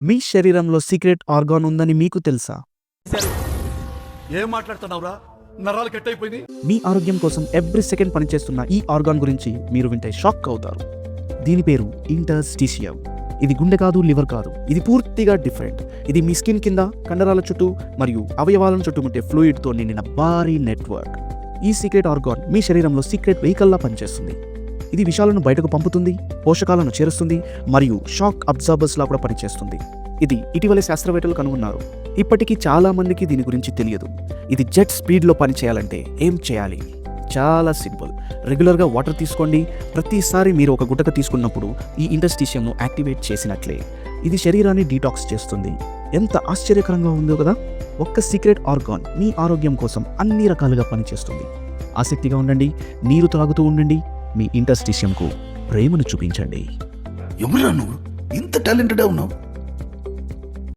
మీ శరీరంలో secret organ ఉందని మీకు తెలుసా? ఏం మాట్లాడుతున్నావురా? నరాలు కట్ అయిపోయింది. మీ ఆరోగ్యం కోసం ఎవ్రీ సెకండ్ పనిచేస్తున్న ఈ ఆర్గాన్ గురించి మీరు వింటే షాక్ అవుతారు. దీని పేరు ఇంటర్స్టిషియం. ఇది గుండె కాదు, లివర్ కాదు, ఇది పూర్తిగా డిఫరెంట్. ఇది మీ స్కిన్ కింద, కండరాల చుట్టూ మరియు అవయవాలను చుట్టుముట్టే ఫ్లూయిడ్తో నిండిన భారీ నెట్వర్క్. ఈ సీక్రెట్ ఆర్గాన్ మీ శరీరంలో సీక్రెట్ వెహికల్లా పనిచేస్తుంది. ఇది విషాలను బయటకు పంపుతుంది, పోషకాలను చేరుస్తుంది మరియు షాక్ అబ్జార్బర్స్లా కూడా పనిచేస్తుంది. ఇది ఇటీవలే శాస్త్రవేత్తలు కనుగొన్నారు. ఇప్పటికీ చాలా మందికి దీని గురించి తెలియదు. ఇది జెట్ స్పీడ్లో పనిచేయాలంటే ఏం చేయాలి? చాలా సింపుల్. రెగ్యులర్గా వాటర్ తీసుకోండి. ప్రతిసారి మీరు ఒక గుటక తీసుకున్నప్పుడు ఈ ఇంటర్స్టిషియంను యాక్టివేట్ చేసినట్లే ఇది శరీరాన్ని డీటాక్స్ చేస్తుంది. ఎంత ఆశ్చర్యకరంగా ఉందో కదా! ఒక్క సీక్రెట్ ఆర్గాన్ మీ ఆరోగ్యం కోసం అన్ని రకాలుగా పనిచేస్తుంది. ఆసక్తిగా ఉండండి, నీరు త్రాగుతూ ఉండండి, మీ ఇంటర్స్టిషియంకు ప్రేమను చూపించండి. ఎవరురా నువ్వు? ఇంత టాలెంటెడ్ ఉన్నావు?